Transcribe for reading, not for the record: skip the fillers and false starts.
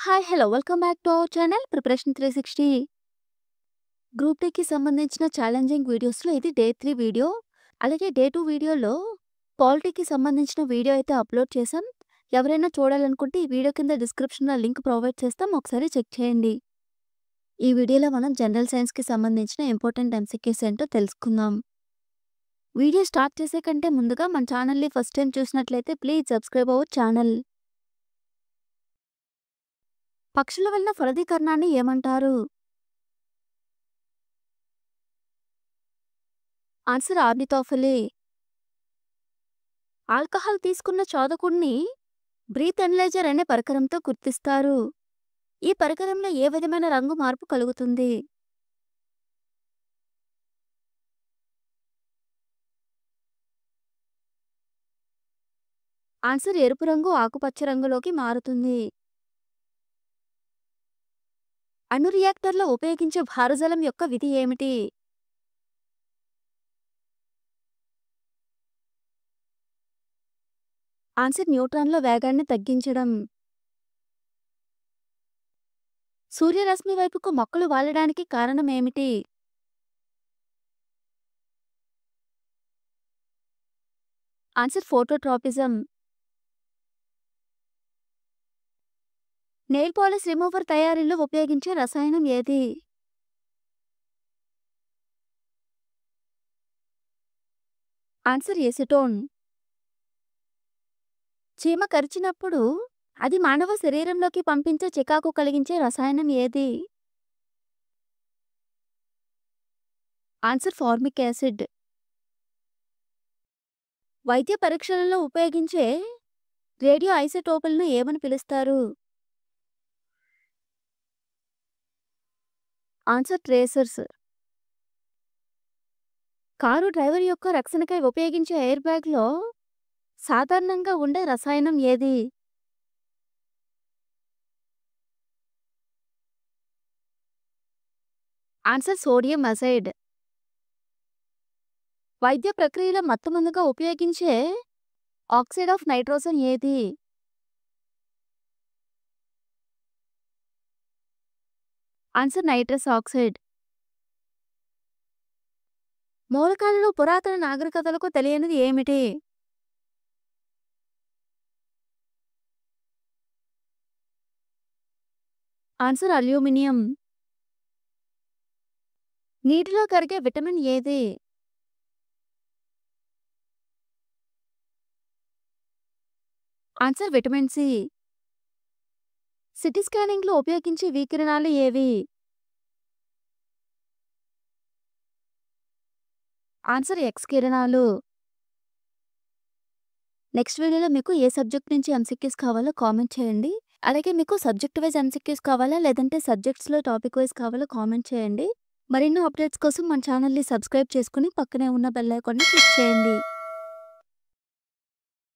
Hi! Hello! Welcome back to our channel preparation 360. Group డీకి సంబంధించిన challenging వీడియోస్‌లో ఇది డే 3 వీడియో. అలాగే డే 2 వీడియోలో పాలిటీకి సంబంధించిన వీడియో అయితే అప్‌లోడ్ చేశాం. ఎవరైనా చూడాలనుకుంటే ఈ వీడియో కింద డిస్క్రిప్షన్‌లో లింక్ ప్రొవైడ్ చేస్తాం. ఒకసారి చెక్ చేయండి. ఈ వీడియోలో మనం జనరల్ సైన్స్‌కి సంబంధించిన ఇంపార్టెంట్ ఎంసీక్యూస్ ఏంటో తెలుసుకుందాం. వీడియో స్టార్ట్ చేసే కంటే ముందుగా మన ఛానల్‌ని ఫస్ట్ టైం చూసినట్లయితే ప్లీజ్ సబ్స్క్రైబ్ అవర్ ఛానల్. పక్షుల వలన ఫలదీకరణాన్ని ఏమంటారు? ఆన్సర్ ఆర్నిథోఫెలీ. ఆల్కహాల్ తీసుకున్న చోదకుడిని బ్రీత్ అనలైజర్ అనే పరికరంతో గుర్తిస్తారు. ఈ పరికరంలో ఏ విధమైన రంగు మార్పు కలుగుతుంది? ఆన్సర్ ఎరుపు రంగు ఆకుపచ్చ రంగులోకి మారుతుంది. అణు రియాక్టర్లో ఉపయోగించే భారజాలం యొక్క విధి ఏమిటి? ఆన్సర్ న్యూట్రాన్ల వేగాన్ని తగ్గించడం. సూర్యరశ్మి వైపుకు మొక్కలు వాలడానికి కారణం ఏమిటి? Answer phototropism. Nail polish remover తయారీలో ఉపయోగించే రసాయనం ఏది? Answer acetone. చీమ కరిచినప్పుడు అది మానవ శరీరంలోకి పంపించే చికాకు కలిగించే రసాయనం ఏది? Answer formic acid. వైద్య పరీక్షలలో ఉపయోగించే రేడియో ఐసోటోపులను ఏమని పిలుస్తారు? ఆన్సర్ ట్రేసర్స్. కారు డ్రైవర్ యొక్క రక్షణకై ఉపయోగించే ఎయిర్ బ్యాగ్లో సాధారణంగా ఉండే రసాయనం ఏది? Answer sodium azide. వైద్య ప్రక్రియలో మొట్టమొదటగా ఉపయోగించే ఆక్సైడ్ ఆఫ్ నైట్రోజన్ ఏది? Answer nitrous oxide. మూలకాలలో పురాతన నాగరికతలకు తెలియనిది ఏమిటి? Answer aluminium. నీటిలో కరిగే విటమిన్ ఏది? Answer vitamin C. సిటీ స్కానింగ్లో ఉపయోగించే వికిరణాలు ఏవి? ఆన్సర్ ఎక్స్ కిరణాలు. నెక్స్ట్ వీడియోలో మీకు ఏ సబ్జెక్ట్ నుంచి ఎంసీక్యూస్ కావాలో కామెంట్ చేయండి. అలాగే మీకు సబ్జెక్ట్ వైజ్ ఎంసీక్యూస్ కావాలా లేదంటే సబ్జెక్ట్స్లో టాపిక్ వైజ్ కావాలో కామెంట్ చేయండి. మరిన్ని అప్డేట్స్ కోసం మన ఛానల్ని సబ్స్క్రైబ్ చేసుకుని పక్కనే ఉన్న బెల్ ఐకాన్ని క్లిక్ చేయండి.